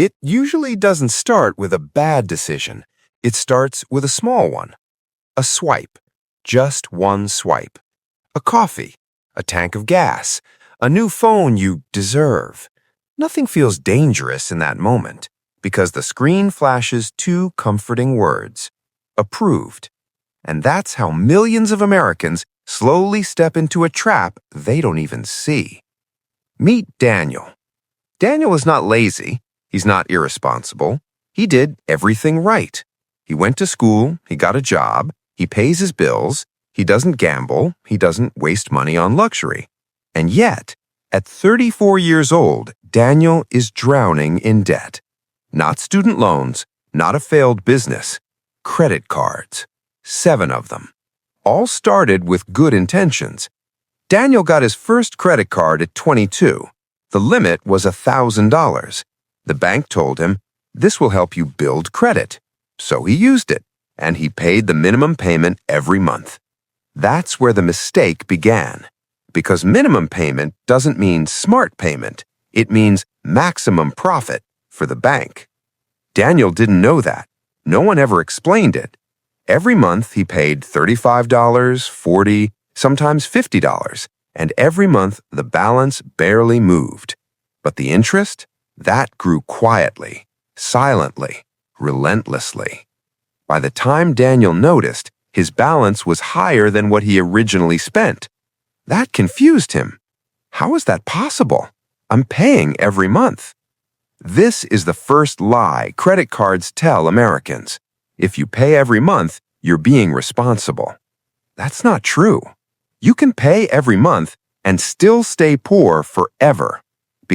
It usually doesn't start with a bad decision. It starts with a small one. A swipe. Just one swipe. A coffee. A tank of gas. A new phone you deserve. Nothing feels dangerous in that moment because the screen flashes two comforting words. Approved. And that's how millions of Americans slowly step into a trap they don't even see. Meet Daniel. Daniel is not lazy. He's not irresponsible. He did everything right. He went to school, he got a job, he pays his bills, he doesn't gamble, he doesn't waste money on luxury. And yet, at 34 years old, Daniel is drowning in debt. Not student loans, not a failed business. Credit cards. 7 of them. All started with good intentions. Daniel got his first credit card at 22. The limit was $1,000. The bank told him, "This will help you build credit." So he used it, and he paid the minimum payment every month. That's where the mistake began. Because minimum payment doesn't mean smart payment. It means maximum profit for the bank. Daniel didn't know that. No one ever explained it. Every month he paid $35, $40, sometimes $50, and every month the balance barely moved. But the interest? That grew quietly, silently, relentlessly. By the time Daniel noticed, his balance was higher than what he originally spent. That confused him. How is that possible? I'm paying every month. This is the first lie credit cards tell Americans. If you pay every month, you're being responsible. That's not true. You can pay every month and still stay poor forever.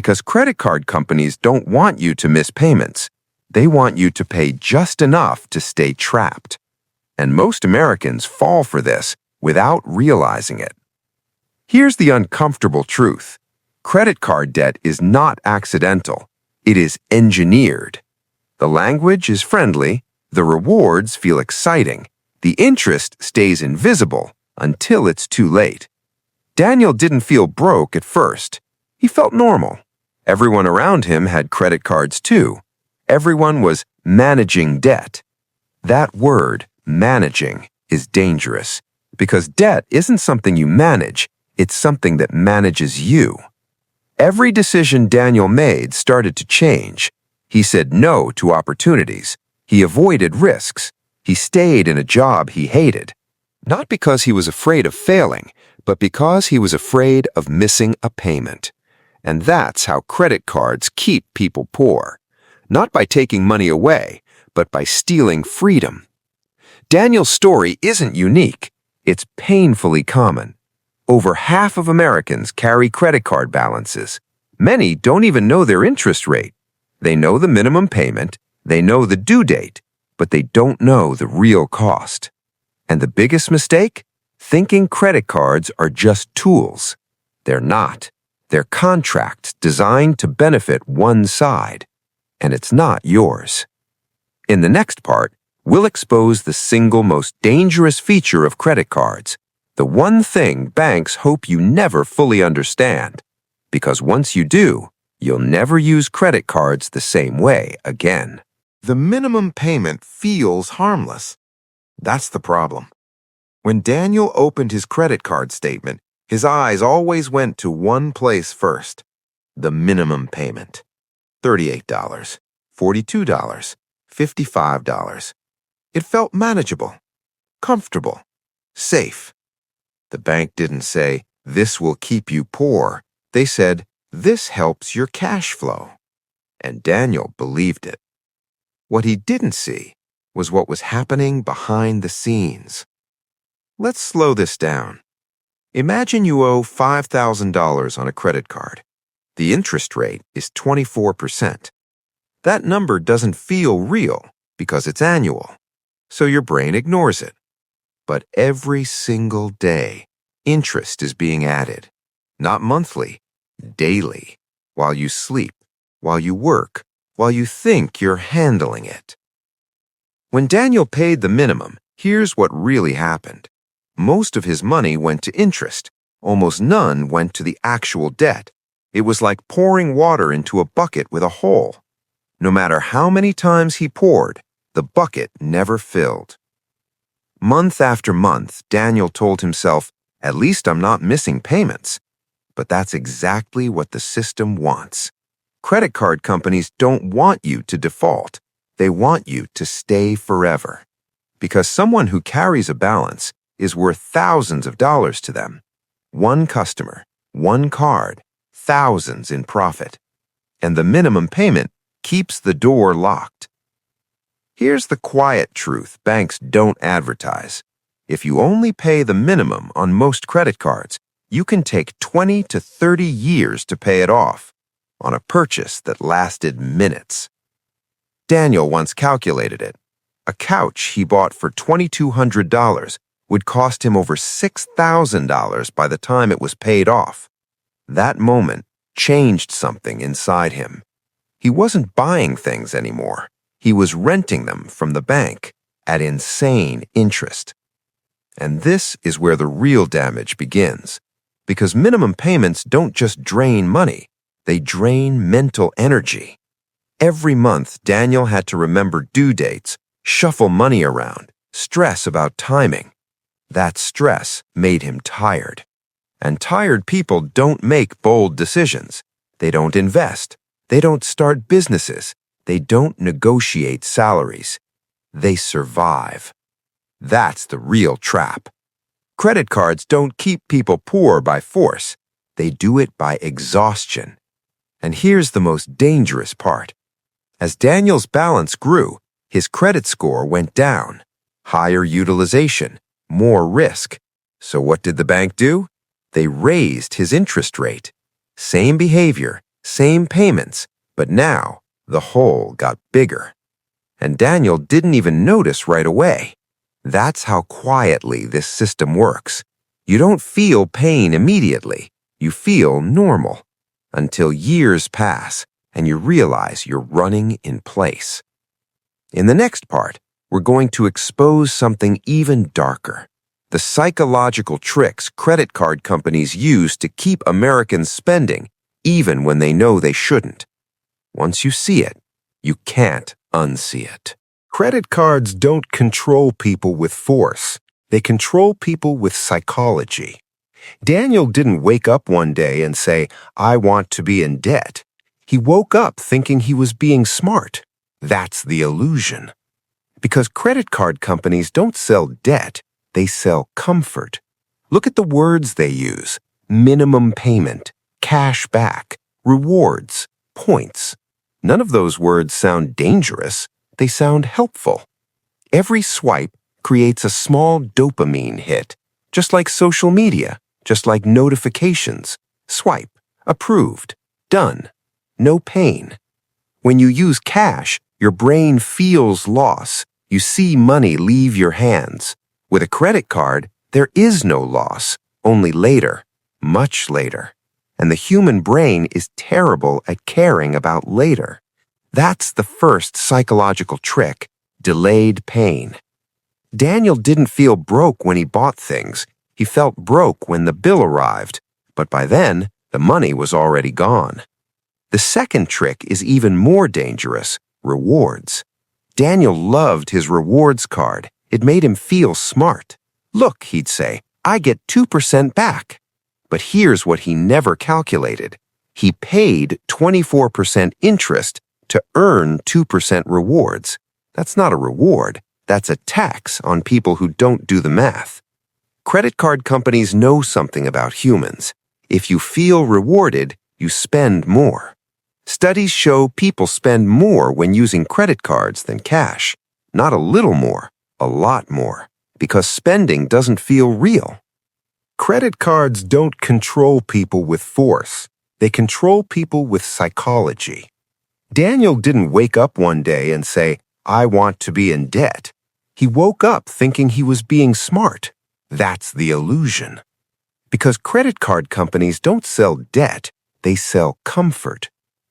Because credit card companies don't want you to miss payments. They want you to pay just enough to stay trapped. And most Americans fall for this without realizing it. Here's the uncomfortable truth. Credit card debt is not accidental. It is engineered. The language is friendly. The rewards feel exciting. The interest stays invisible until it's too late. Daniel didn't feel broke at first. He felt normal. Everyone around him had credit cards too. Everyone was managing debt. That word, managing, is dangerous because debt isn't something you manage. It's something that manages you. Every decision Daniel made started to change. He said no to opportunities. He avoided risks. He stayed in a job he hated. Not because he was afraid of failing, but because he was afraid of missing a payment. And that's how credit cards keep people poor. Not by taking money away, but by stealing freedom. Daniel's story isn't unique. It's painfully common. Over half of Americans carry credit card balances. Many don't even know their interest rate. They know the minimum payment, they know the due date, but they don't know the real cost. And the biggest mistake? Thinking credit cards are just tools. They're not. They're contracts designed to benefit one side, and it's not yours. In the next part, we'll expose the single most dangerous feature of credit cards, the one thing banks hope you never fully understand, because once you do, you'll never use credit cards the same way again. The minimum payment feels harmless. That's the problem. When Daniel opened his credit card statement, his eyes always went to one place first, the minimum payment. $38, $42, $55. It felt manageable, comfortable, safe. The bank didn't say, "This will keep you poor." They said, "This helps your cash flow." And Daniel believed it. What he didn't see was what was happening behind the scenes. Let's slow this down. Imagine you owe $5,000 on a credit card. The interest rate is 24%. That number doesn't feel real because it's annual, so your brain ignores it. But every single day, interest is being added. Not monthly, daily, while you sleep, while you work, while you think you're handling it. When Daniel paid the minimum, here's what really happened. Most of his money went to interest. Almost none went to the actual debt. It was like pouring water into a bucket with a hole. No matter how many times he poured, the bucket never filled. Month after month, Daniel told himself, "At least I'm not missing payments." But that's exactly what the system wants. Credit card companies don't want you to default. They want you to stay forever. Because someone who carries a balance is worth thousands of dollars to them. One customer, one card, thousands in profit. And the minimum payment keeps the door locked. Here's the quiet truth banks don't advertise. If you only pay the minimum on most credit cards, you can take 20 to 30 years to pay it off on a purchase that lasted minutes. Daniel once calculated it. A couch he bought for $2,200 would cost him over $6,000 by the time it was paid off. That moment changed something inside him. He wasn't buying things anymore. He was renting them from the bank at insane interest. And this is where the real damage begins. Because minimum payments don't just drain money, they drain mental energy. Every month, Daniel had to remember due dates, shuffle money around, stress about timing. That stress made him tired. And tired people don't make bold decisions. They don't invest. They don't start businesses. They don't negotiate salaries. They survive. That's the real trap. Credit cards don't keep people poor by force. They do it by exhaustion. And here's the most dangerous part. As Daniel's balance grew, his credit score went down. Higher utilization, more risk. So what did the bank do? They raised his interest rate. Same behavior, same payments, but now the hole got bigger. And Daniel didn't even notice right away. That's how quietly this system works. You don't feel pain immediately. You feel normal. Until years pass and you realize you're running in place. In the next part, we're going to expose something even darker. The psychological tricks credit card companies use to keep Americans spending even when they know they shouldn't. Once you see it, you can't unsee it. Credit cards don't control people with force. They control people with psychology. Daniel didn't wake up one day and say, "I want to be in debt." He woke up thinking he was being smart. That's the illusion. Because credit card companies don't sell debt, they sell comfort. Look at the words they use: minimum payment, cash back, rewards, points. None of those words sound dangerous. They sound helpful. Every swipe creates a small dopamine hit, just like social media, just like notifications. Swipe, approved, done. No pain. When you use cash, your brain feels loss. You see money leave your hands. With a credit card, there is no loss, only later, much later. And the human brain is terrible at caring about later. That's the first psychological trick: delayed pain. Daniel didn't feel broke when he bought things. He felt broke when the bill arrived, but by then, the money was already gone. The second trick is even more dangerous: rewards. Daniel loved his rewards card. It made him feel smart. "Look," he'd say, "I get 2% back." But here's what he never calculated. He paid 24% interest to earn 2% rewards. That's not a reward. That's a tax on people who don't do the math. Credit card companies know something about humans. If you feel rewarded, you spend more. Studies show people spend more when using credit cards than cash. Not a little more, a lot more, because spending doesn't feel real. Credit cards don't control people with force. They control people with psychology. Daniel didn't wake up one day and say, "I want to be in debt." He woke up thinking he was being smart. That's the illusion. Because credit card companies don't sell debt, they sell comfort.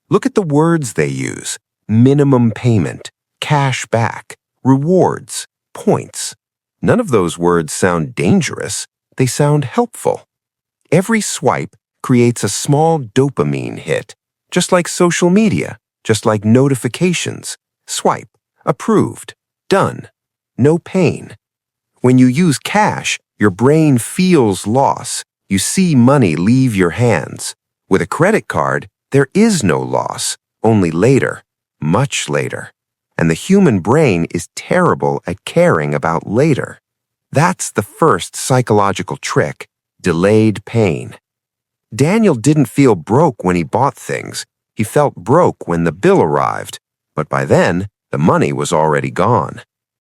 Look at the words they use: minimum payment, cash back, rewards, points. None of those words sound dangerous. They sound helpful. Every swipe creates a small dopamine hit, just like social media, just like notifications. Swipe, approved, done. No pain. When you use cash, your brain feels loss. You see money leave your hands. With a credit card, there is no loss, only later, much later. And the human brain is terrible at caring about later. That's the first psychological trick, delayed pain. Daniel didn't feel broke when he bought things. He felt broke when the bill arrived, but by then, the money was already gone.